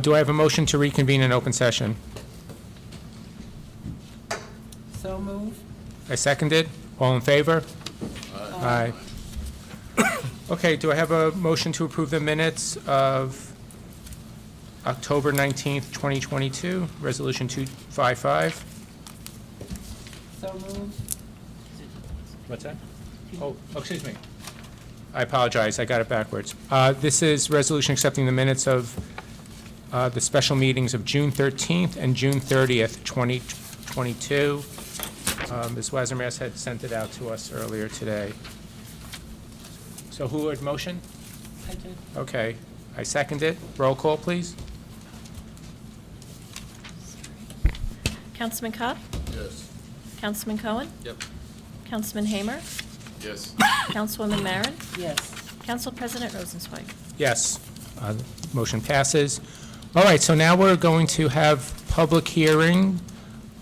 Do I have a motion to reconvene in open session? So moved. I second it. All in favor? Aye. Okay, do I have a motion to approve the minutes of October 19th, 2022, Resolution 255? So moved. What's that? Oh, excuse me. I apologize, I got it backwards. This is resolution accepting the minutes of the special meetings of June 13th and June 30th, 2022. Ms. Wazermass had sent it out to us earlier today. So who would motion? I did. Okay, I second it. Roll call, please. Councilman Kopp? Yes. Councilman Cohen? Yep. Councilman Hamer? Yes. Councilwoman Marin? Yes. Council President Rosenzweig? Yes, motion passes. All right, so now we're going to have public hearing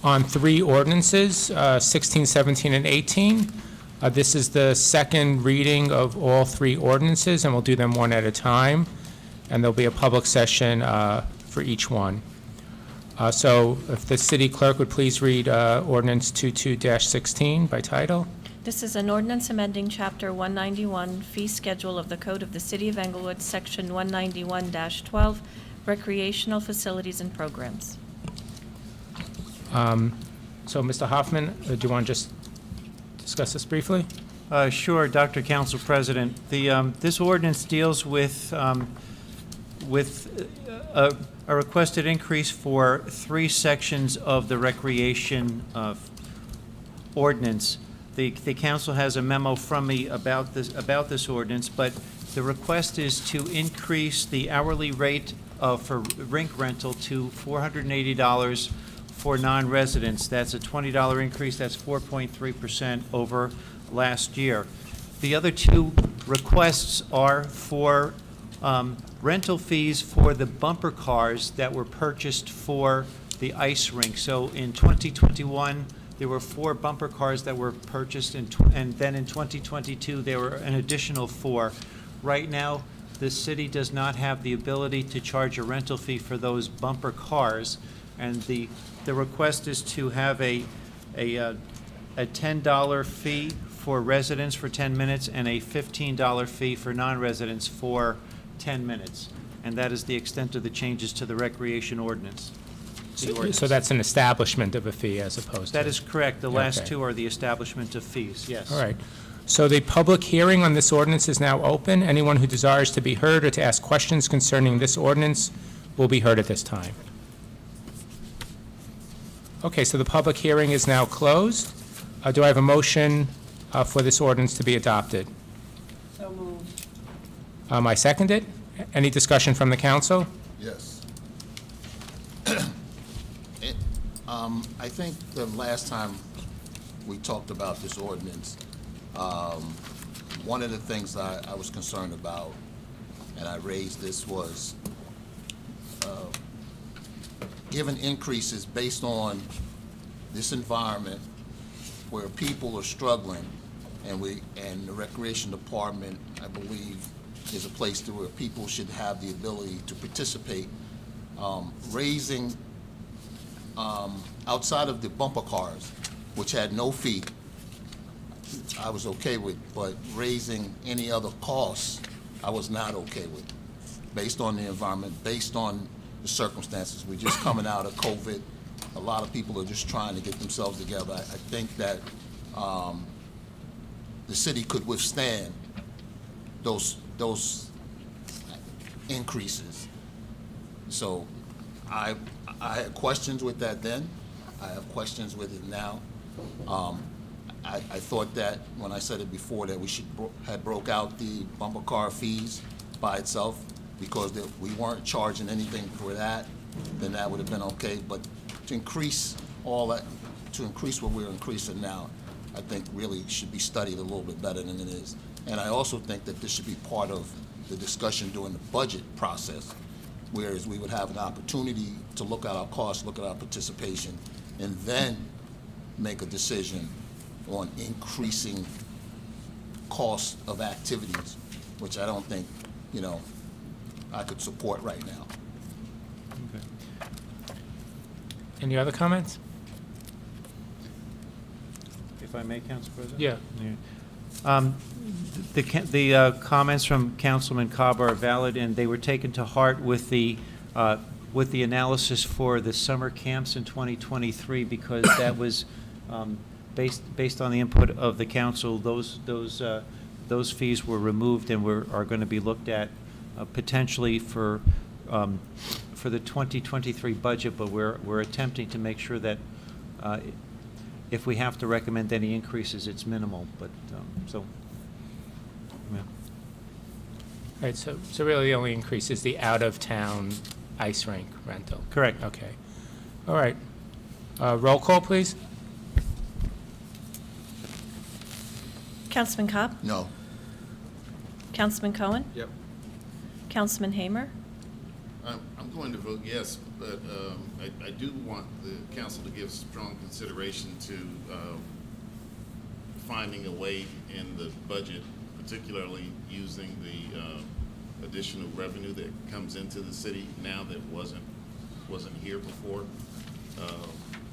on 3 ordinances, 16, 17, and 18. This is the second reading of all 3 ordinances, and we'll do them one at a time. And there'll be a public session for each one. So if the city clerk would please read ordinance 22-16 by title. This is an ordinance amending Chapter 191, Fee Schedule of the Code of the City of Englewood, Section 191-12, Recreational Facilities and Programs. So, Mr. Hoffman, do you want to just discuss this briefly? Sure, Dr. Council President. This ordinance deals with a requested increase for 3 sections of the recreation ordinance. The council has a memo from me about this ordinance, but the request is to increase the hourly rate for rink rental to $480 for non-residents. That's a $20 increase. That's 4.3% over last year. The other 2 requests are for rental fees for the bumper cars that were purchased for the ice rink. So in 2021, there were 4 bumper cars that were purchased, and then in 2022, there were an additional 4. Right now, the city does not have the ability to charge a rental fee for those bumper cars, and the request is to have a $10 fee for residents for 10 minutes and a $15 fee for non-residents for 10 minutes. And that is the extent of the changes to the recreation ordinance. So that's an establishment of a fee as opposed to... That is correct. The last Okay. 2 are the establishment of fees, yes. All right. So the public hearing on this ordinance is now open. Anyone who desires to be heard or to ask questions concerning this ordinance will be heard at this time. Okay, so the public hearing is now closed. Do I have a motion for this ordinance to be adopted? So moved. I second it. Any discussion from the council? Yes. I think the last time we talked about this ordinance, one of the things I was concerned about, and I raised this, was given increases based on this environment where people are struggling, and the recreation department, I believe, is a place where people should have the ability to participate. Raising outside of the bumper cars, which had no fee, I was okay with, but raising any other costs, I was not okay with, based on the environment, based on the circumstances. We're just coming out of COVID. A lot of people are just trying to get themselves together. I think that the city could withstand those increases. So I had questions with that then. I have questions with it now. I thought that when I said it before that we should had broke out the bumper car fees by itself, because we weren't charging anything for that, then that would have been okay. But to increase all that, to increase what we're increasing now, I think really should be studied a little bit better than it is. And I also think that this should be part of the discussion during the budget process, whereas we would have an opportunity to look at our costs, look at our participation, and then make a decision on increasing cost of activities, which I don't think, I could support right now. Any other comments? If I may, Council President? Yeah. The comments from Councilman Cobb are valid, and they were taken to heart with the analysis for the summer camps in 2023, because that was based on the input of the council. Those fees were removed and are going to be looked at potentially for the 2023 budget, but we're attempting to make sure that if we have to recommend any increases, it's minimal, but, so, yeah. All right, so really the only increase is the out-of-town ice rink rental? Correct. Okay. All right. Roll call, please. Councilman Cobb? No. Councilman Cohen? Yep. Councilman Hamer? I'm going to vote yes, but I do want the council to give strong consideration to finding a way in the budget, particularly using the additional revenue that comes into the city now that wasn't here before,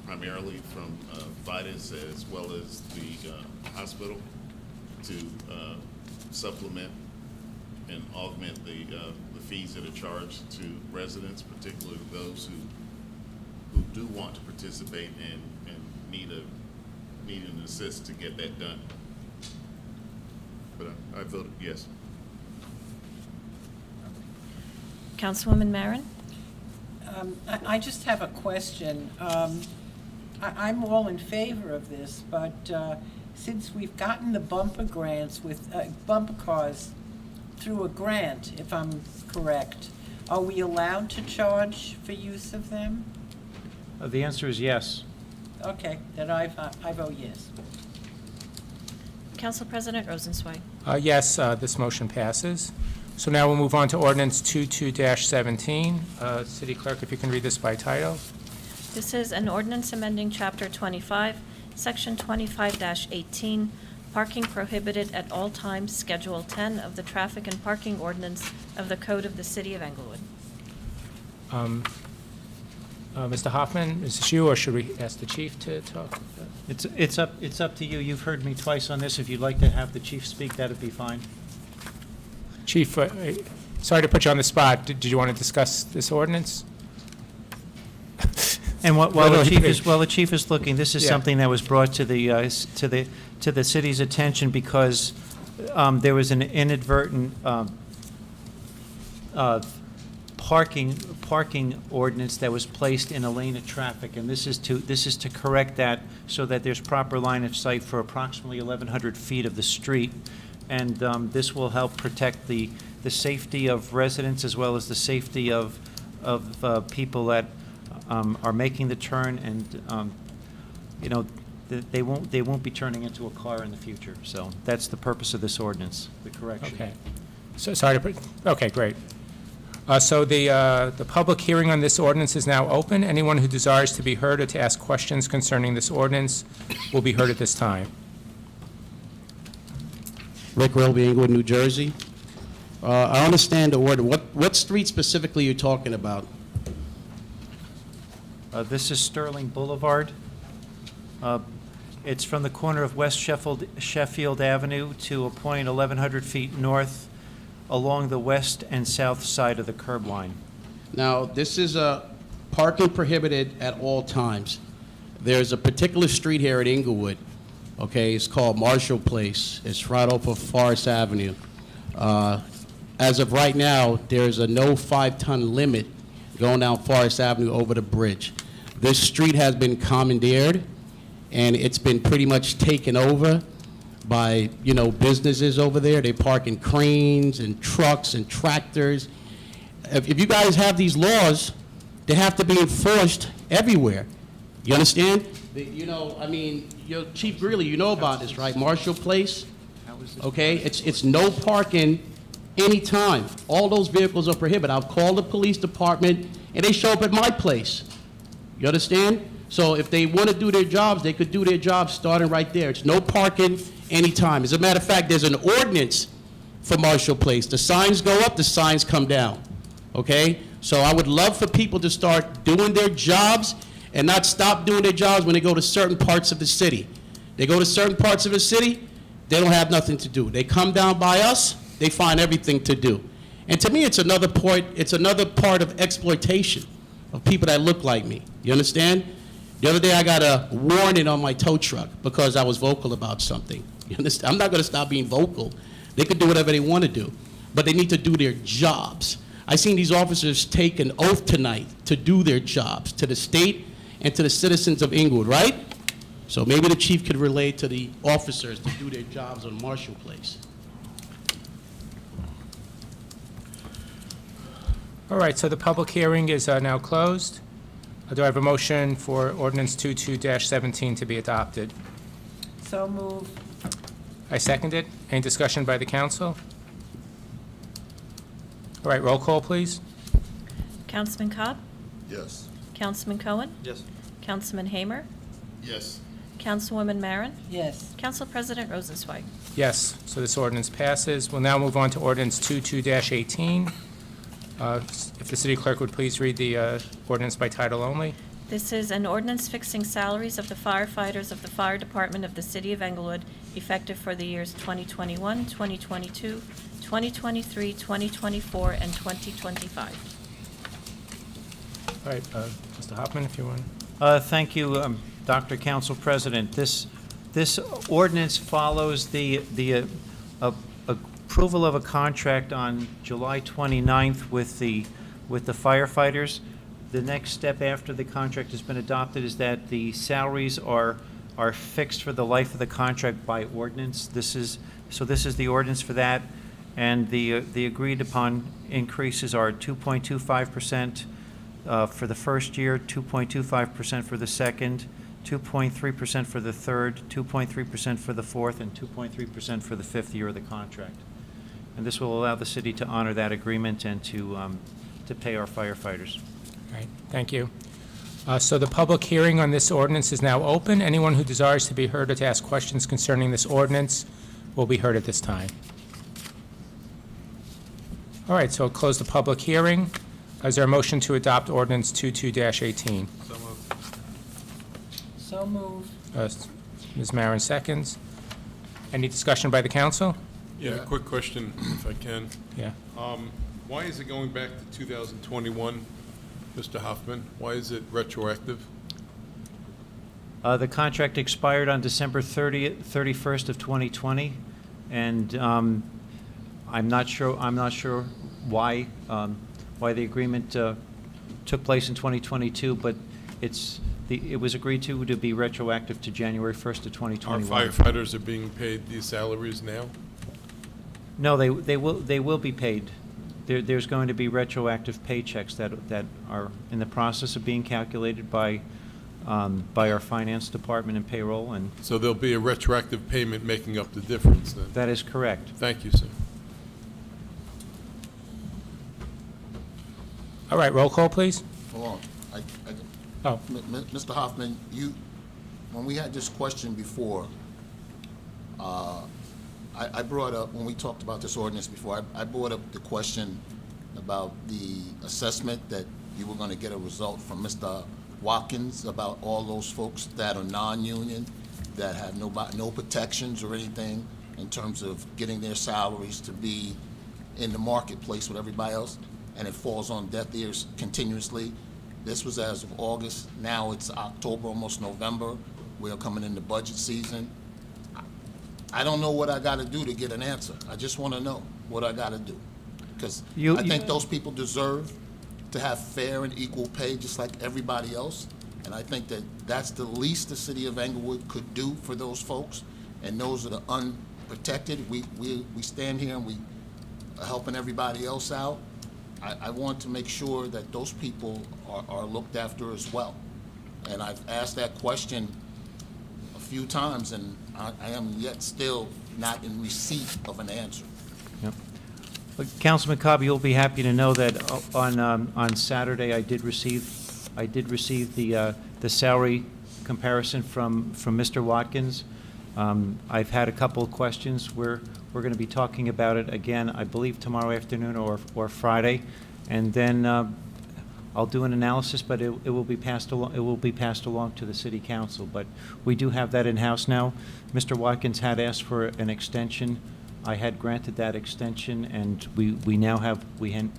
primarily from Vitus as well as the hospital, to supplement and augment the fees that are charged to residents, particularly those who do want to participate and need an assist to get that done. But I voted yes. Councilwoman Marin? I just have a question. I'm all in favor of this, but since we've gotten the bumper grants with bumper cars through a grant, if I'm correct, are we allowed to charge for use of them? The answer is yes. Okay, then I vote yes. Council President Rosenzweig? Yes, this motion passes. So now we'll move on to ordinance 22-17. City Clerk, if you can read this by title. This is an ordinance amending Chapter 25, Section 25-18, parking prohibited at all times, Schedule 10 of the Traffic and Parking Ordinance of the Code of the City of Englewood. Mr. Hoffman, is this you, or should we ask the chief to talk? It's up to you. You've heard me twice on this. If you'd like to have the chief speak, that'd be fine. Chief, sorry to put you on the spot. Did you want to discuss this ordinance? And while Literally, the chief is looking, this is Yeah. something something that was brought to the city's attention because there was an inadvertent parking ordinance that was placed in a lane of traffic, and this is to correct that so that there's proper line of sight for approximately 1,100 feet of the street, and this will help protect the safety of residents as well as the safety of people that are making the turn, and you know, they won't be turning into a car in the future. So that's the purpose of this ordinance, the correction. Okay. So sorry to put, okay, great. So the public hearing on this ordinance is now open. Anyone who desires to be heard or to ask questions concerning this ordinance will be heard at this time. Rick Roby, Englewood, New Jersey. I understand the order. What street specifically are you talking about? This is Sterling Boulevard. It's from the corner of West Sheffield Avenue to a point 1,100 feet north along the west and south side of the curb line. Now, this is parking prohibited at all times. There's a particular street here at Inglewood, okay? It's called Marshall Place. It's right off of Forest Avenue. As of right now, there's a no 5-ton limit going down Forest Avenue over the bridge. This street has been commandeered, and it's been pretty much taken over by, you know, businesses over there. They park in cranes and trucks and tractors. If you guys have these laws, they have to be enforced everywhere. You understand? You know, I mean, Chief Greeley, you know about this, right? Marshall Place, okay? It's no parking anytime. All those vehicles are prohibited. I've called the police department, and they show up at my place. You understand? So if they want to do their jobs, they could do their jobs starting right there. It's no parking anytime. As a matter of fact, there's an ordinance for Marshall Place. The signs go up, the signs come down, okay? So I would love for people to start doing their jobs and not stop doing their jobs when they go to certain parts of the city. They go to certain parts of the city, they don't have nothing to do. They come down by us, they find everything to do. And to me, it's another part of exploitation of people that look like me. You understand? The other day, I got a warning on my tow truck because I was vocal about something. You understand? I'm not going to stop being vocal. They can do whatever they want to do, but they need to do their jobs. I seen these officers take an oath tonight to do their jobs to the state and to the citizens of Englewood, right? So maybe the chief could relate to the officers to do their jobs on Marshall Place. All right, so the public hearing is now closed. Do I have a motion for ordinance 22-17 to be adopted? So move. I second it. Any discussion by the council? All right, roll call, please. Councilman Cobb? Yes. Councilman Cohen? Yes. Councilman Hamer? Yes. Councilwoman Maren? Yes. Council President Rosenzweig? Yes, so this ordinance passes. We'll now move on to ordinance 22-18. If the city clerk would please read the ordinance by title only. This is an ordinance fixing salaries of the firefighters of the Fire Department of the City of Englewood, effective for the years 2021, 2022, 2023, 2024, and 2025. All right, Mr. Hoffman, if you want. Thank you, Dr. Council President. This ordinance follows the approval of a contract on July 29th with the firefighters. The next step after the contract has been adopted is that the salaries are fixed for the life of the contract by ordinance. This is the ordinance for that, and the agreed upon increases are 2.25% for the first year, 2.25% for the second, 2.3% for the third, 2.3% for the fourth, and 2.3% for the fifth year of the contract. And this will allow the city to honor that agreement and to pay our firefighters. All right, thank you. So the public hearing on this ordinance is now open. Anyone who desires to be heard or to ask questions concerning this ordinance will be heard at this time. All right, so I'll close the public hearing. Is there a motion to adopt ordinance 22-18? So move. Ms. Maron seconds. Any discussion by the council? Yeah, a quick question, if I can. Yeah. Why is it going back to 2021, Mr. Hoffman? Why is it retroactive? The contract expired on December 31st of 2020, and I'm not sure why the agreement took place in 2022, but it was agreed to be retroactive to January 1st of 2021. Our firefighters are being paid these salaries now? No, they will be paid. There's going to be retroactive paychecks that are in the process of being calculated by our finance department and payroll, and So there'll be a retroactive payment making up the difference then? that is correct. Thank you, sir. All right, roll call, please. Hold on. Oh. Mr. Hoffman, when we had this question before, I brought up, when we talked about this ordinance before, I brought up the question about the assessment that you were going to get a result from Mr. Watkins about all those folks that are non-union, that have no protections or anything in terms of getting their salaries to be in the marketplace with everybody else, and it falls on deaf ears continuously. This was as of August. Now it's October, almost November. We're coming into budget season. I don't know what I got to do to get an answer. I just want to know what I got to do. Because I think those people deserve to have fair and equal pay just like everybody else. And I think that that's the least the city of Englewood could do for those folks. And those are the unprotected. We stand here and we are helping everybody else out. I want to make sure that those people are looked after as well. And I've asked that question a few times, and I am yet still not in receipt of an answer. Yep. Councilman Cobb, you'll be happy to know that on Saturday I did receive the salary comparison from Mr. Watkins. I've had a couple of questions. We're going to be talking about it again, I believe tomorrow afternoon or Friday, and then I'll do an analysis, but it will be passed along, it will be passed along to the city council. But we do have that in-house now. Mr. Watkins had asked for an extension. I had granted that extension, and we now have, we now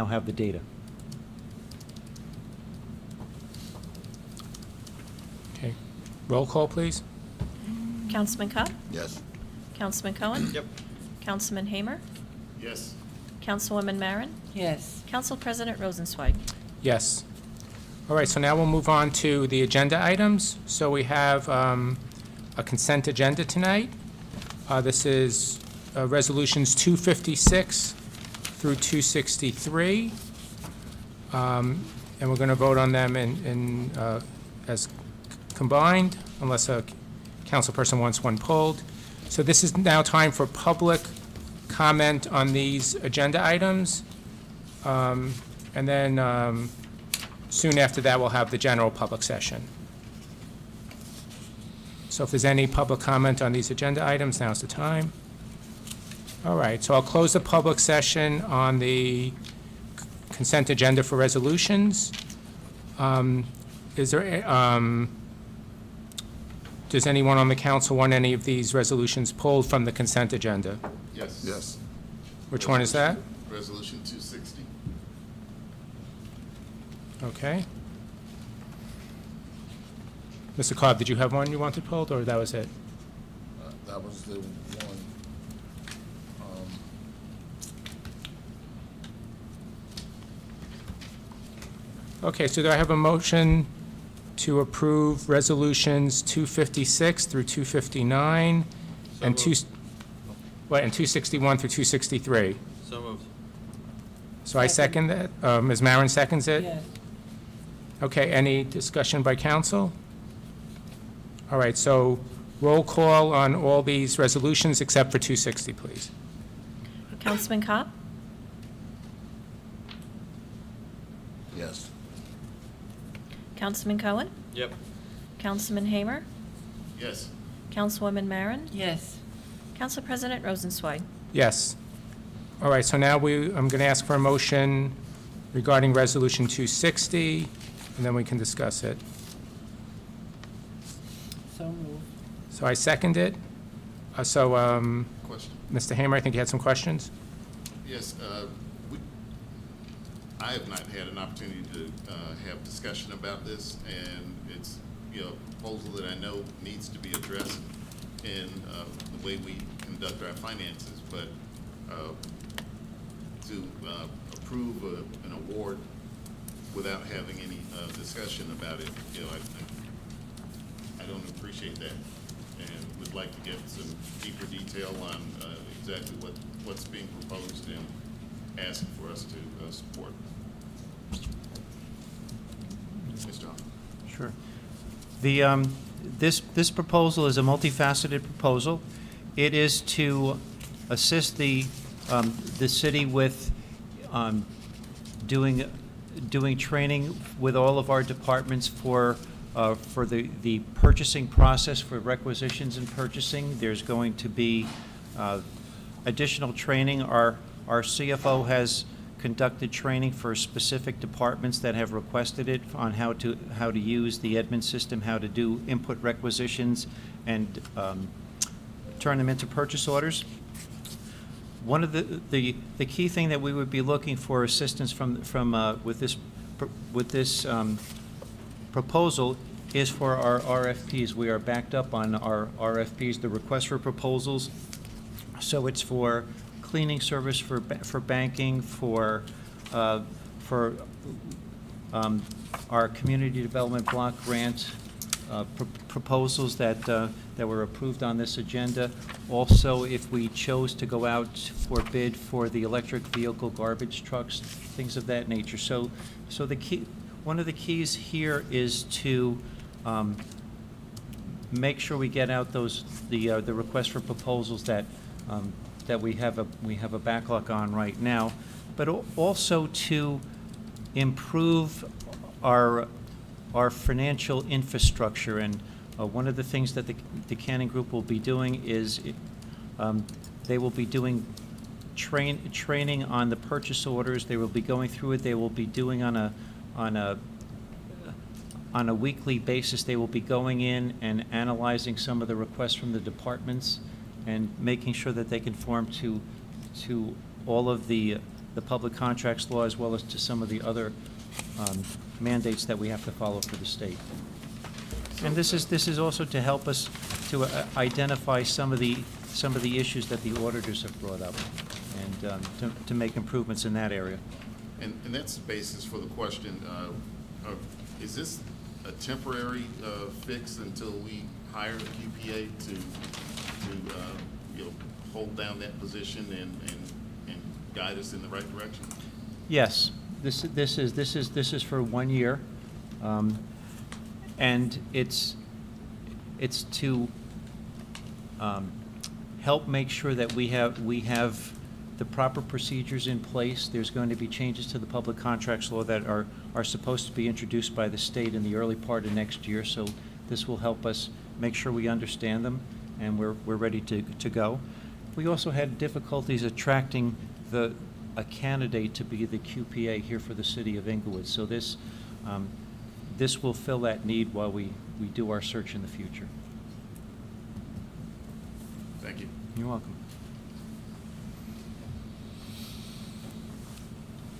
have the data. Okay. Roll call, please. Councilman Kopp? Yes. Councilman Cohen? Yep. Councilman Hamer? Yes. Councilwoman Marin? Yes. Council President Rosenzweig? Yes. All right, so now we'll move on to the agenda items. So we have a consent agenda tonight. This is Resolutions 256 through 263. And we're going to vote on them as combined, unless a councilperson wants one pulled. So this is now time for public comment on these agenda items. And then soon after that, we'll have the general public session. So if there's any public comment on these agenda items, now's the time. All right, so I'll close the public session on the consent agenda for resolutions. Does anyone on the council want any of these resolutions pulled from the consent agenda? Yes. Yes. Which one is that? Resolution 260. Okay. Mr. Cobb, did you have one you wanted pulled, or that was it? That was the one. Okay, so do I have a motion to approve resolutions 256 through 259 and 261 through 263? So moved. So I second that. Ms. Marin seconds it? Yes. Okay, any discussion by council? All right, so roll call on all these resolutions except for 260, please. Councilman Kopp? Yes. Councilman Cohen? Yep. Councilman Hamer? Yes. Councilwoman Marin? Yes. Council President Rosenzweig? Yes. All right, so now I'm going to ask for a motion regarding Resolution 260, and then we can discuss it. So moved. So I second it. Question. Mr. Hamer, I think you had some questions? Yes, I have not had an opportunity to have discussion about this, and it's, a proposal that I know needs to be addressed in the way we conduct our finances, but to approve an award without having any discussion about it, I don't appreciate that, and would like to get some deeper detail on exactly what's being proposed and asking for us to support. Mr. Hoffman. Sure. This proposal is a multifaceted proposal. It is to assist the city with doing training with all of our departments for the purchasing process for requisitions and purchasing. There's going to be additional training. Our CFO has conducted training for specific departments that have requested it on how to use the Edmund system, how to do input requisitions and turn them into purchase orders. One of the key thing that we would be looking for assistance from with this proposal is for our RFPs. We are backed up on our RFPs, the request for proposals. So it's for cleaning service, for banking, for our community development block grant proposals that were approved on this agenda. Also, if we chose to go out for bid for the electric vehicle garbage trucks, things of that nature. So the key, one of the keys here is to make sure we get out the request for proposals that we have a backlog on right now, but also to improve our financial infrastructure. And one of the things that the Cannon Group will be doing is they will be doing training on the purchase orders. They will be going through it. They will be doing on a weekly basis. They will be going in and analyzing some of the requests from the departments and making sure that they conform to all of the public contracts law, as well as to some of the other mandates that we have to follow for the state. And this is also to help us to identify some of the issues that the auditors have brought up, and to make improvements in that area. And that's the basis for the question. Is this a temporary fix until we hire a QPA to hold down that position and guide us in the right direction? Yes, this is for 1 year, and it's to help make sure that we have the proper procedures in place. There's going to be changes to the public contracts law that are supposed to be introduced by the state in the early part of next year. So this will help us make sure we understand them, and we're ready to go. We also had difficulties attracting a candidate to be the QPA here for the city of Inglewood. So this will fill that need while we do our search in the future. Thank you. You're welcome.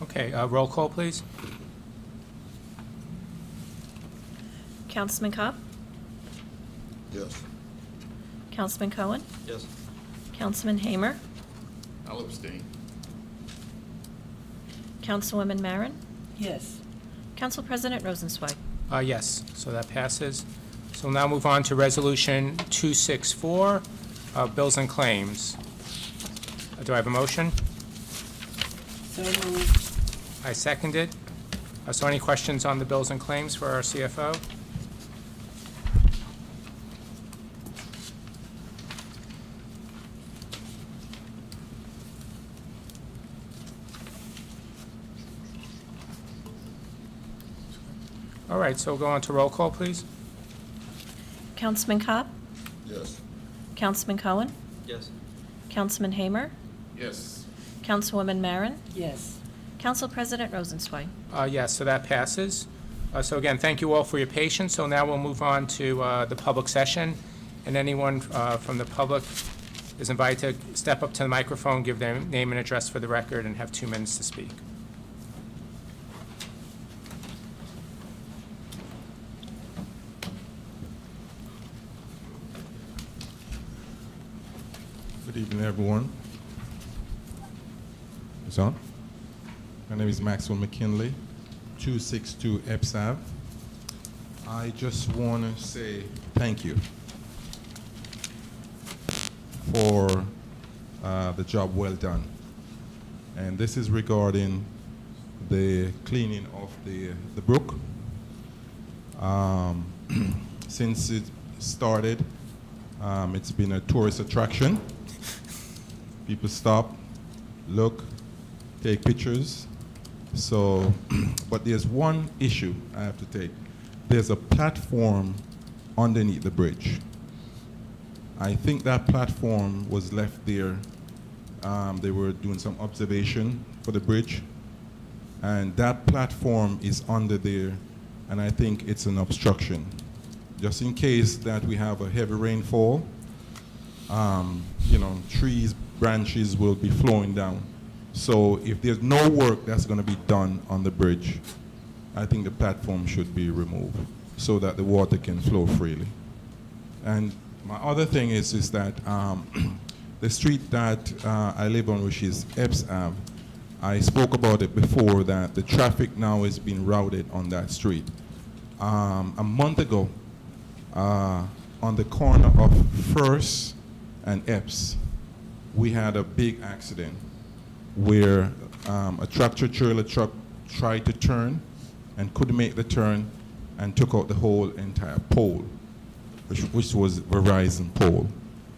Okay, roll call, please. Councilman Cobb? Yes. Councilman Cohen? Yes. Councilman Hamer? I'll abstain. Councilwoman Marin? Yes. Council President Rosenzweig? Yes, so that passes. So we'll now move on to Resolution 264, bills and claims. Do I have a motion? So moved. I second it. So any questions on the bills and claims for our CFO? All right, so we'll go on to roll call, please. Councilman Cobb? Yes. Councilman Cohen? Yes. Councilman Hamer? Yes. Councilwoman Marin? Yes. Council President Rosenzweig? Yes, so that passes. So again, thank you all for your patience. So now we'll move on to the public session, and anyone from the public is invited to step up to the microphone, give their name and address for the record, and have 2 minutes to speak. Good evening, everyone. It's on. My name is Maxwell McKinley, 262 Epps Ave. I just want to say thank you for the job well done. And this is regarding the cleaning of the brook. Since it started, it's been a tourist attraction. People stop, look, take pictures. So, but there's one issue I have to take. There's a platform underneath the bridge. I think that platform was left there. They were doing some observation for the bridge. And that platform is under there, and I think it's an obstruction. Just in case that we have a heavy rainfall, trees, branches will be flowing down. So if there's no work that's going to be done on the bridge, I think the platform should be removed so that the water can flow freely. And my other thing is that the street that I live on, which is Epps Ave, I spoke about it before, that the traffic now is being routed on that street. A month ago, on the corner of First and Epps, we had a big accident where a tractor-trailer truck tried to turn and couldn't make the turn and took out the whole entire pole, which was Verizon pole.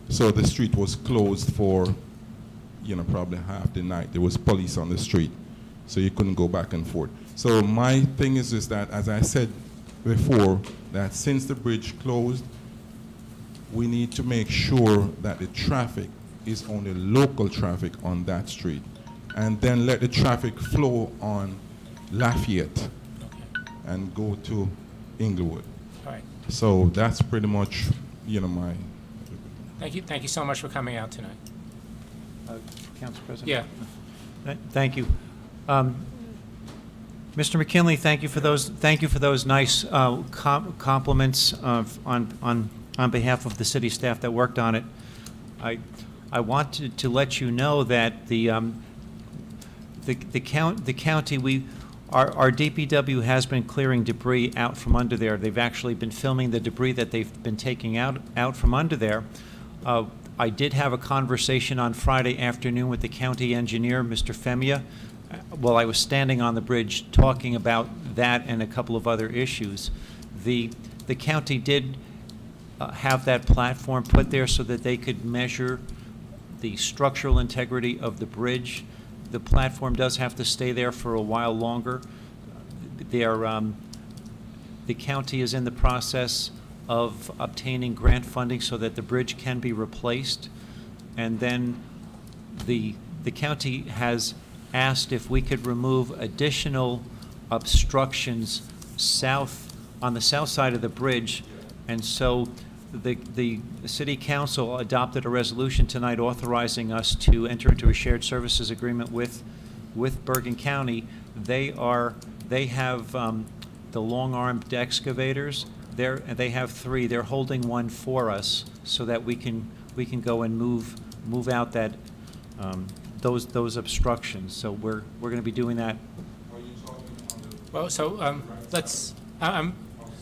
So the street was closed for, probably half the night. There was police on the street, so you couldn't go back and forth. So my thing is that, as I said before, that since the bridge closed, we need to make sure that the traffic is only local traffic on that street, and then let the traffic flow on Lafayette and go to Englewood. All right. So that's pretty much, my. Thank you so much for coming out tonight. Council President? Yeah. Thank you. Mr. McKinley, thank you for those nice compliments on behalf of the city staff that worked on it. I wanted to let you know that the county, our DPW has been clearing debris out from under there. They've actually been filming the debris that they've been taking out from under there. I did have a conversation on Friday afternoon with the county engineer, Mr. Femia, while I was standing on the bridge talking about that and a couple of other issues. The county did have that platform put there so that they could measure the structural integrity of the bridge. The platform does have to stay there for a while longer. The county is in the process of obtaining grant funding so that the bridge can be replaced. And then the county has asked if we could remove additional obstructions on the south side of the bridge. And so the city council adopted a resolution tonight authorizing us to enter into a shared services agreement with Bergen County. They have the long-armed excavators. They have 3. They're holding one for us so that we can go and move out that those obstructions. So we're going to be doing that. Well, so let's.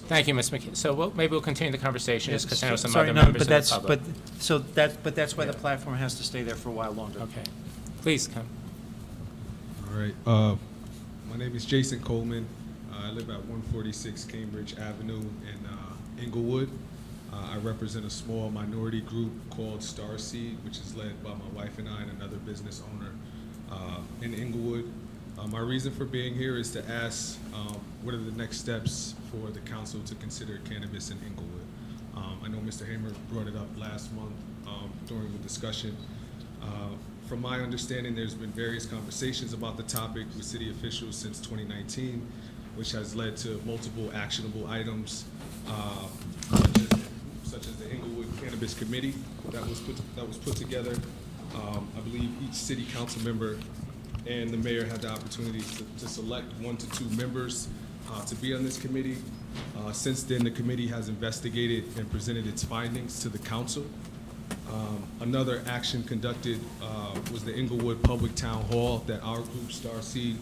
Thank you, Ms. McKee. So maybe we'll continue the conversation, just because I know some Sorry, other no, members but of the public. But that's why the platform has to stay there for a while longer. Okay. Please come. All right. My name is Jason Coleman. I live at 146 Cambridge Avenue in Englewood. I represent a small minority group called Starseed, which is led by my wife and I and another business owner in Englewood. My reason for being here is to ask what are the next steps for the council to consider cannabis in Englewood. I know Mr. Hamer brought it up last month during the discussion. From my understanding, there's been various conversations about the topic with city officials since 2019, which has led to multiple actionable items, such as the Englewood Cannabis Committee that was put together. I believe each city council member and the mayor had the opportunity to select 1 to 2 members to be on this committee. Since then, the committee has investigated and presented its findings to the council. Another action conducted was the Inglewood Public Town Hall that our group, Starseed,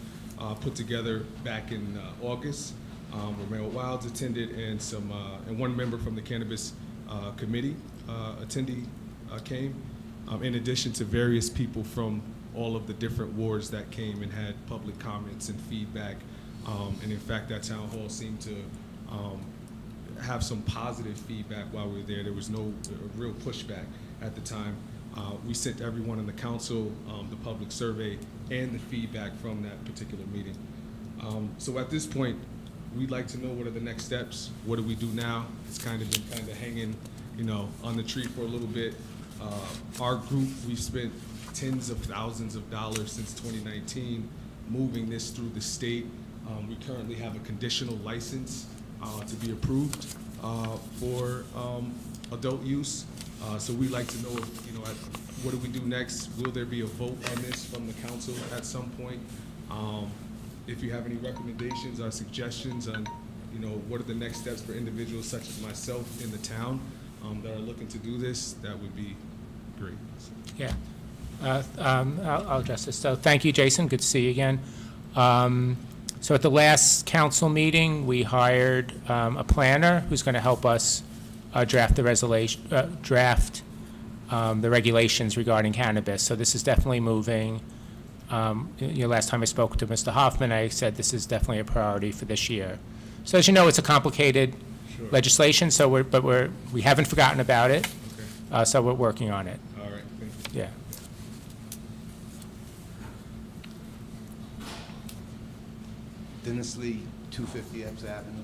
put together back in August, where Mayor Wilds attended and one member from the Cannabis Committee attendee came, in addition to various people from all of the different wards that came and had public comments and feedback. And in fact, that town hall seemed to have some positive feedback while we were there. There was no real pushback at the time. We sent everyone in the council the public survey and the feedback from that particular meeting. So at this point, we'd like to know what are the next steps. What do we do now? It's kind of been hanging, on the tree for a little bit. Our group, we've spent tens of thousands of dollars since 2019 moving this through the state. We currently have a conditional license to be approved for adult use. So we'd like to know, what do we do next? Will there be a vote on this from the council at some point? If you have any recommendations or suggestions on, what are the next steps for individuals such as myself in the town that are looking to do this, that would be great. Yeah. I'll address this. So thank you, Jason. Good to see you again. So at the last council meeting, we hired a planner who's going to help us draft the regulations regarding cannabis. So this is definitely moving. Last time I spoke to Mr. Hoffman, I said this is definitely a priority for this year. So as you know, it's a complicated legislation. So we haven't forgotten about it. Okay. So we're working on it. All right, thank you. Yeah. Dennis Lee, 250 Ebbs Avenue.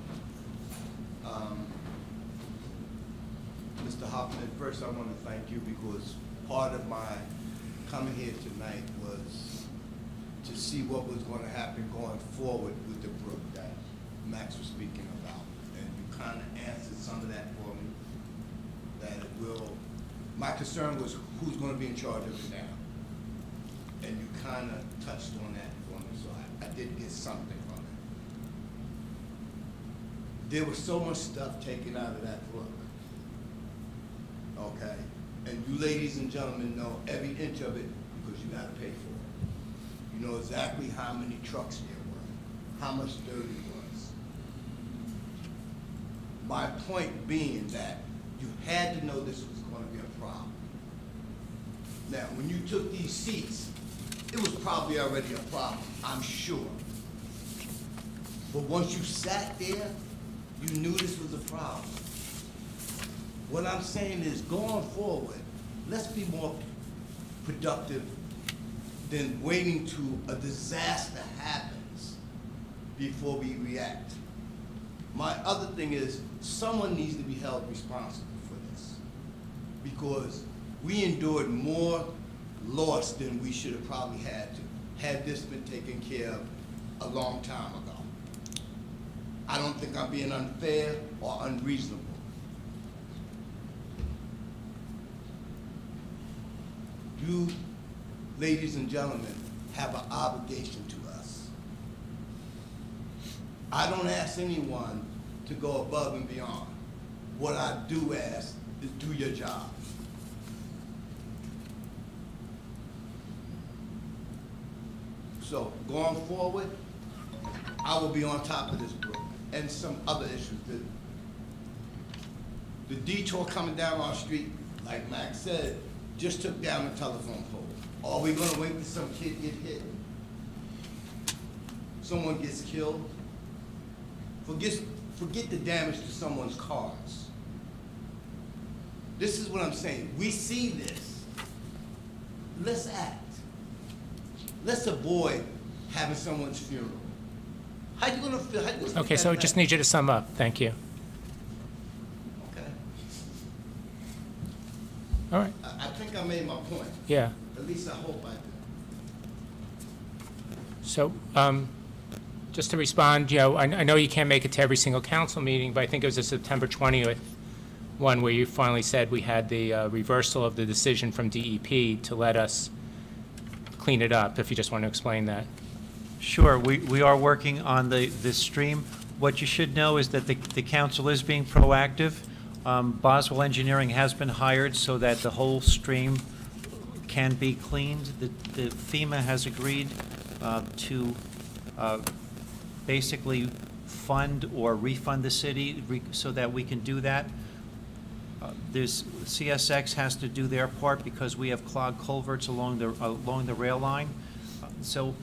Mr. Hoffman, first I want to thank you because part of my coming here tonight was to see what was gonna happen going forward with the brook that Max was speaking about. And you kinda answered some of that for me, that it will, my concern was who's gonna be in charge of it now. And you kinda touched on that for me, so I did get something from it. There was so much stuff taken out of that brook. Okay? And you ladies and gentlemen know every inch of it because you gotta pay for it. You know exactly how many trucks there were, how much dirt it was. My point being that you had to know this was gonna be a problem. Now, when you took these seats, it was probably already a problem, I'm sure. But once you sat there, you knew this was a problem. What I'm saying is, going forward, let's be more productive than waiting till a disaster happens before we react. My other thing is, someone needs to be held responsible for this, because we endured more loss than we should have probably had this been taken care of a long time ago. I don't think I'm being unfair or unreasonable. You, ladies and gentlemen, have an obligation to us. I don't ask anyone to go above and beyond. What I do ask is do your job. So going forward, I will be on top of this brook and some other issues. The detour coming down our street, like Max said, just took down a telephone pole. Are we gonna wait till some kid get hit? Someone gets killed? Forget the damage to someone's cars. This is what I'm saying. We see this. Let's act. Let's avoid having someone's funeral. How you gonna feel? How you gonna sleep Okay, so I at just night? need you to sum up. Thank you. Okay. All right, I think I made my point. yeah. At least I hope I did. So, just to respond, I know you can't make it to every single council meeting, but I think it was the September 20th one where you finally said we had the reversal of the decision from DEP to let us clean it up, if you just want to explain that. Sure, we are working on this stream. What you should know is that the council is being proactive. Boswell Engineering has been hired so that the whole stream can be cleaned. The FEMA has agreed to basically fund or refund the city so that we can do that. CSX has to do their part because we have clogged culverts along the rail line. So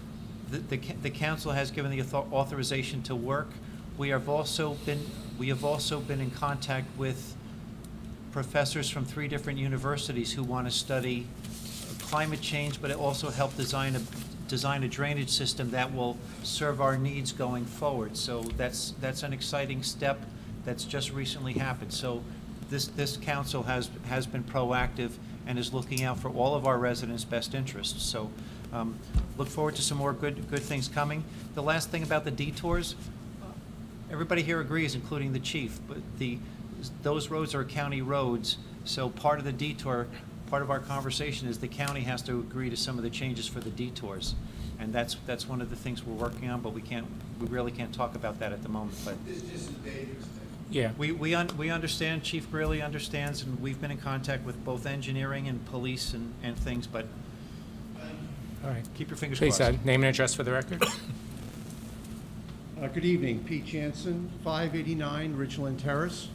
the council has given the authorization to work. We have also been in contact with professors from 3 different universities who want to study climate change, but also help design a drainage system that will serve our needs going forward. So that's an exciting step that's just recently happened. So this council has been proactive and is looking out for all of our residents' best interests. So look forward to some more good things coming. The last thing about the detours, everybody here agrees, including the chief, but those roads are county roads, so part of the detour, part of our conversation is the county has to agree to some of the changes for the detours. And that's one of the things we're working on, but we really can't talk about that at the moment. But It's just a dangerous thing. Yeah. we understand, Chief Greeley understands, and we've been in contact with both engineering and police and things, but All right. keep your fingers Please, crossed. name and address for the record. Good evening, Pete Jansen, 589 Ridgeland Terrace.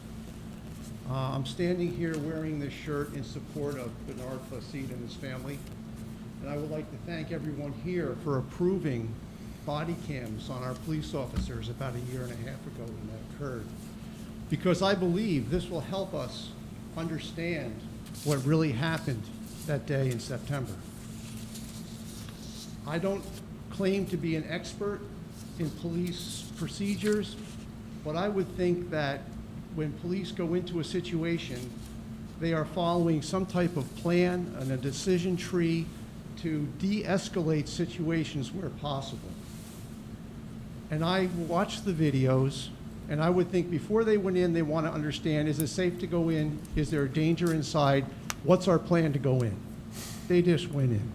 I'm standing here wearing this shirt in support of Bernard Placide and his family. And I would like to thank everyone here for approving body cams on our police officers about 1.5 years ago when that occurred. Because I believe this will help us understand what really happened that day in September. I don't claim to be an expert in police procedures, but I would think that when police go into a situation, they are following some type of plan and a decision tree to de-escalate situations where possible. And I watched the videos, and I would think before they went in, they want to understand, is it safe to go in? Is there a danger inside? What's our plan to go in? They just went in.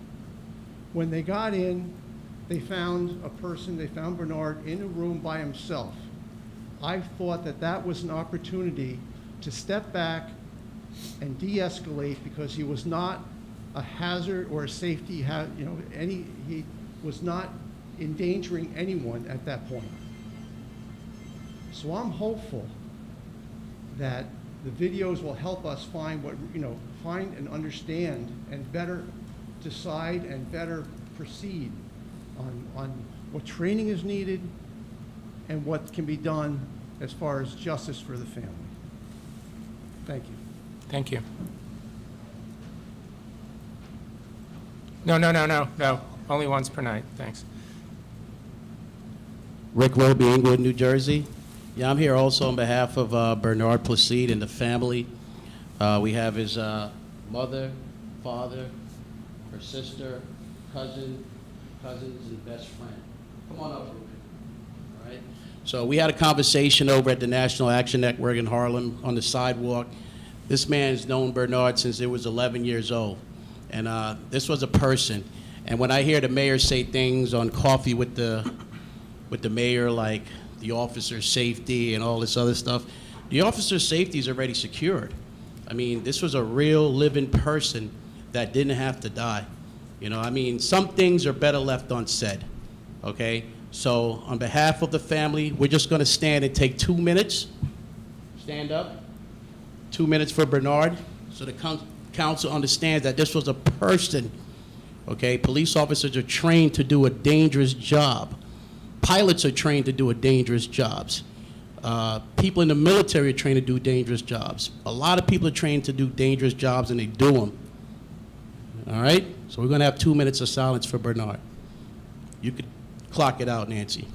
When they got in, they found a person, they found Bernard in a room by himself. I thought that that was an opportunity to step back and de-escalate, because he was not a hazard or a safety, he was not endangering anyone at that point. So I'm hopeful that the videos will help us find find and understand and better decide and better proceed on what training is needed and what can be done as far as justice for the family. Thank you. Thank you. No. Only once per night. Thanks. Rick Roby, Englewood, New Jersey. Yeah, I'm here also on behalf of Bernard Placide and the family. We have his mother, father, her sister, cousins, and best friend. Come on up, Ruben. All right. So we had a conversation over at the National Action Network in Harlem on the sidewalk. This man's known Bernard since he was 11 years old. And this was a person. And when I hear the mayor say things on Coffee with the mayor, like the officer's safety and all this other stuff, the officer's safety is already secured. I mean, this was a real living person that didn't have to die. Some things are better left unsaid, okay? So on behalf of the family, we're just gonna stand and take 2 minutes. Stand up. 2 minutes for Bernard, so the council understands that this was a person, okay? Police officers are trained to do a dangerous job. Pilots are trained to do dangerous jobs. People in the military are trained to do dangerous jobs. A lot of people are trained to do dangerous jobs, and they do them. All right? So we're going to have 2 minutes of silence for Bernard. You could clock it out, Nancy.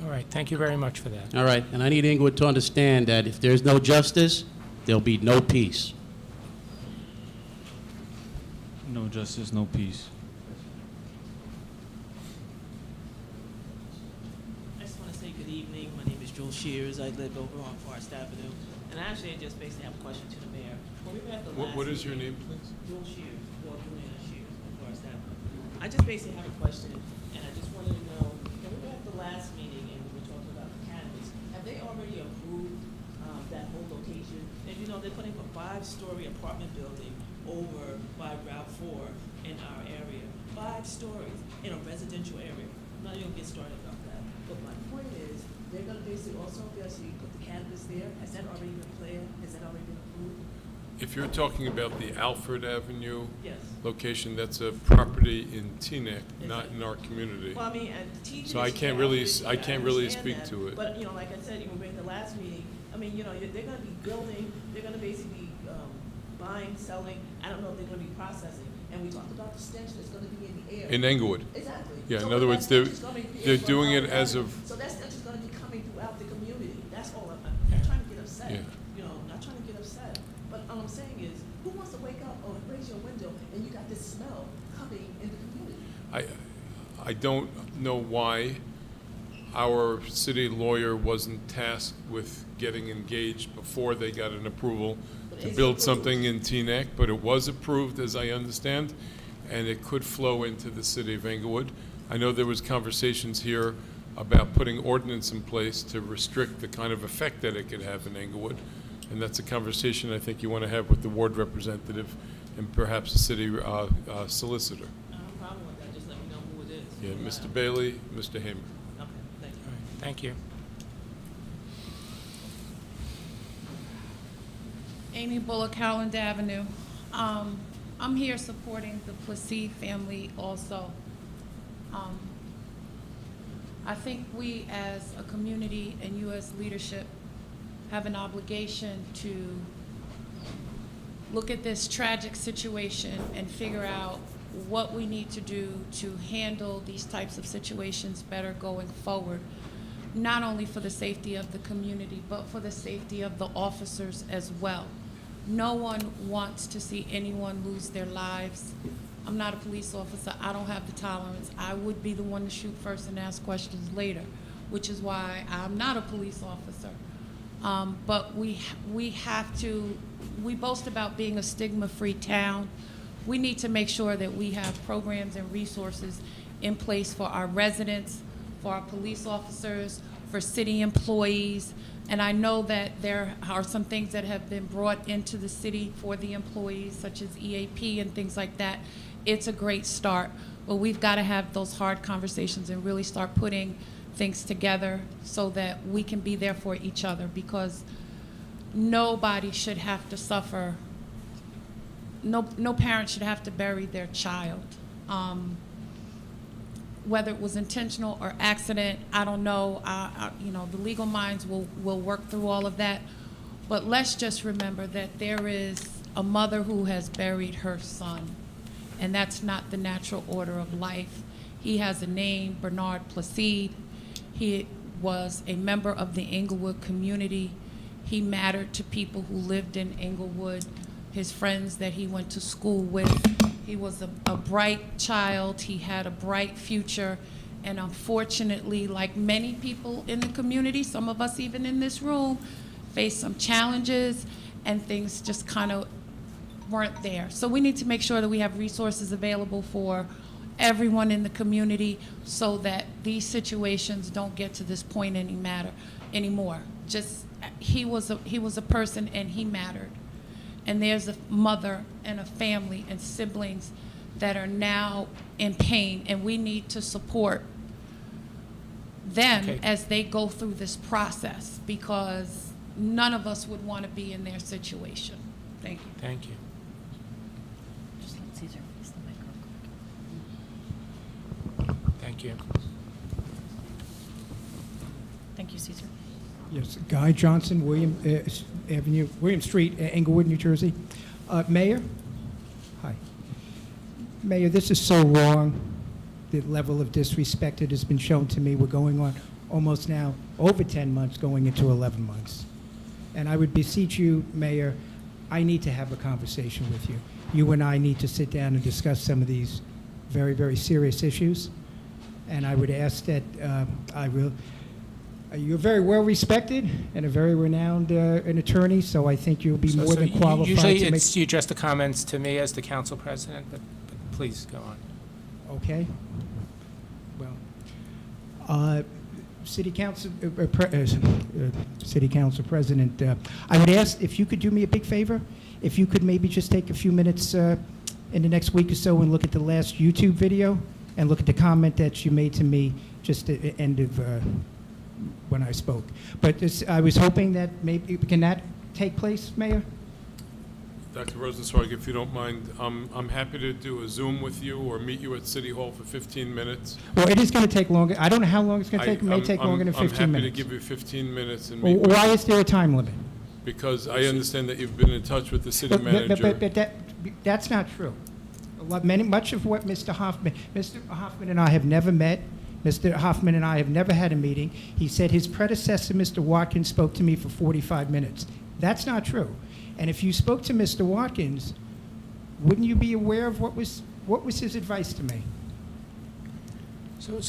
All right, thank you very much for that. All right, and I need Inglewood to understand that if there's no justice, there'll be no peace. No justice, no peace. I just want to say good evening. My name is Joel Shears. I live over on Forest Avenue. And actually, I just basically have a question to the mayor. When we were at the last What is your meeting- name, please? Joel Shears, Joel Juliana Shears, on Forest Avenue. I just basically have a question, and I just wanted to know at the last meeting and we were talking about the cannabis, have they already approved that whole location? And you know, they're putting a 5-story apartment building over by Route 4 in our area. 5 stories in a residential area. I'm not even gonna get started about that. But my point is, they're gonna basically also basically put the cannabis there. Has that already been planned? Has that already been approved? If you're talking about the Alfred Avenue Yes. location, that's a property in Teaneck, not in our community. Well, I mean, and TJ. So I can't really speak to it. But, you know, like I said, even at the last meeting, I mean, you know, they're gonna be building, they're gonna basically be buying, selling, I don't know if they're gonna be processing. And we talked about the stench that's gonna be in the air. In Englewood. Exactly. Yeah, So in other that words, stench is gonna be they're from doing it our as area. of, So that stench is gonna be coming throughout the community. That's all. I'm not trying to get upset. Yeah. You know, not trying to get upset. But all I'm saying is, who wants to wake up or raise your window and you got this smell coming in the community? I don't know why our city lawyer wasn't tasked with getting engaged before they got an approval to build something in Teaneck, but it was approved, as I understand, and it could flow into the city of Englewood. I know there was conversations here about putting ordinance in place to restrict the kind of effect that it could have in Englewood, and that's a conversation I think you want to have with the ward representative and perhaps the city solicitor. I have a problem with that. Just let me know who it is. Yeah, Mr. Bailey, Mr. Hamer. Okay, thank you. Thank you. Amy Bullock, Howland Avenue. I'm here supporting the Plessy family also. I think we as a community and you as leadership have an obligation to look at this tragic situation and figure out what we need to do to handle these types of situations better going forward, not only for the safety of the community, but for the safety of the officers as well. No one wants to see anyone lose their lives. I'm not a police officer. I don't have the tolerance. I would be the one to shoot first and ask questions later, which is why I'm not a police officer. But we have to, we boast about being a stigma-free town. We need to make sure that we have programs and resources in place for our residents, for our police officers, for city employees. And I know that there are some things that have been brought into the city for the employees, such as EAP and things like that. It's a great start, but we've got to have those hard conversations and really start putting things together so that we can be there for each other, because nobody should have to suffer. No parent should have to bury their child. Whether it was intentional or accident, I don't know. You know, the legal minds will work through all of that. But let's just remember that there is a mother who has buried her son, and that's not the natural order of life. He has a name, Bernard Placide. He was a member of the Inglewood community. He mattered to people who lived in Inglewood, his friends that he went to school with. He was a bright child. He had a bright future. And unfortunately, like many people in the community, some of us even in this room, faced some challenges and things just kind of weren't there. So we need to make sure that we have resources available for everyone in the community so that these situations don't get to this point anymore. Just, he was a person and he mattered. And there's a mother and a family and siblings that are now in pain, and we need to support them as they go through this process, because none of us would want to be in their situation. Thank you. Thank you. Just let Caesar release the microphone. Thank you. Thank you, Caesar. Yes, Guy Johnson, William Street, Englewood, New Jersey. Mayor? Hi. Mayor, this is so wrong, the level of disrespect that has been shown to me. We're going on almost now over 10 months, going into 11 months. And I would beseech you, Mayor, I need to have a conversation with you. You and I need to sit down and discuss some of these very, very serious issues. And I would ask that you're very well respected and a very renowned an attorney, so I think you'll be more than qualified Usually to it's you address the comments to me as the council president, but please go on. Okay. Well, City Council President, I would ask if you could do me a big favor, if you could maybe just take a few minutes in the next week or so and look at the last YouTube video and look at the comment that you made to me just at the end of when I spoke. But I was hoping that maybe, can that take place, Mayor? Dr. Rosenzweig, if you don't mind, I'm happy to do a Zoom with you or meet you at City Hall for 15 minutes. Well, it is going to take longer. I don't know how long it's going to take. It may take longer than 15 I'm happy minutes. to give you 15 minutes and Well, meet with why you. is there a time limit? Because I understand that you've been in touch with the city manager. But that's not true. Much of what Mr. Hoffman and I have never met. Mr. Hoffman and I have never had a meeting. He said his predecessor, Mr. Watkins, spoke to me for 45 minutes. That's not true. And if you spoke to Mr. Watkins, wouldn't you be aware of what was his advice to me? So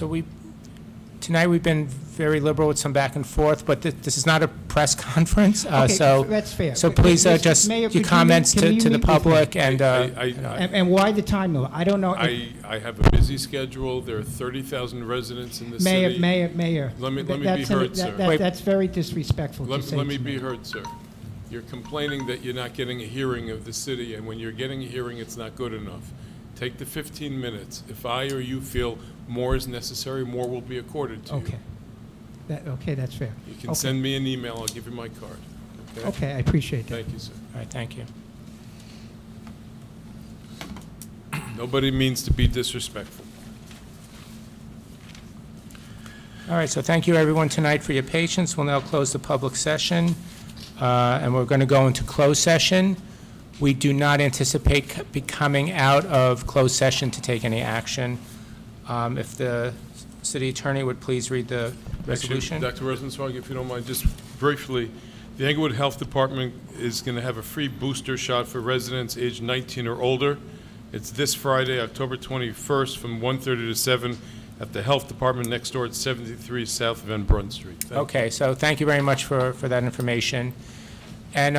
tonight we've been very liberal with some back and forth, but this is not a press conference, Okay, so. that's fair. So please, Mr. just Mayor, could your you comments meet- can to you the meet with me? public and, And why the time limit? I don't know. I have a busy schedule. There are 30,000 residents in the city. Mayor. Let me be That's heard, sir. That's very disrespectful to say Let me to be heard, sir. You're complaining that you're not getting a hearing of the city, and when you're getting a hearing, it's not good enough. Take the 15 minutes. If I or you feel more is necessary, more will be accorded to you. Okay. Okay, that's fair. You can Okay. send me an email. I'll give you my card. Okay, I appreciate that. Thank you, sir. all right, thank you. Nobody means to be disrespectful. All right, so thank you, everyone, tonight for your patience. We'll now close the public session, and we're going to go into closed session. We do not anticipate be coming out of closed session to take any action. If the city attorney would please read the resolution. Actually, Dr. Rosenzweig, if you don't mind, just briefly, the Englewood Health Department is going to have a free booster shot for residents aged 19 or older. It's this Friday, October 21st, from 1:30 to 7 at the Health Department next door at 73 South Van Brunt Street. Thank you. Okay, so thank you very much for that information. And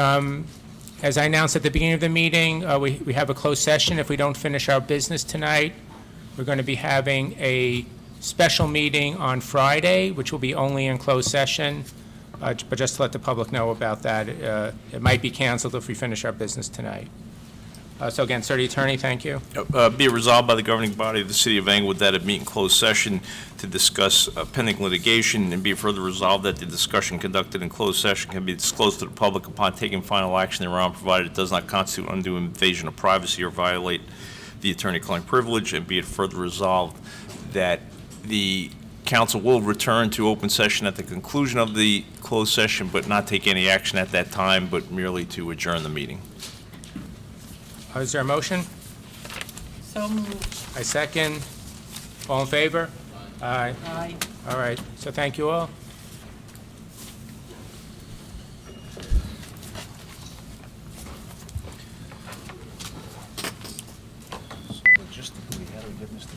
as I announced at the beginning of the meeting, we have a closed session. If we don't finish our business tonight, we're going to be having a special meeting on Friday, which will be only in closed session, but just to let the public know about that. It might be canceled if we finish our business tonight. So again, City Attorney, thank you. Be it resolved by the governing body of the City of Englewood that it meet in closed session to discuss pending litigation, and be it further resolved that the discussion conducted in closed session can be disclosed to the public upon taking final action thereon, provided it does not constitute undue invasion of privacy or violate the attorney-client privilege, and be it further resolved that the council will return to open session at the conclusion of the closed session, but not take any action at that time, but merely to adjourn the meeting. Is there a motion? So moved. I second. All in favor? Aye. Aye. All right, so thank you all.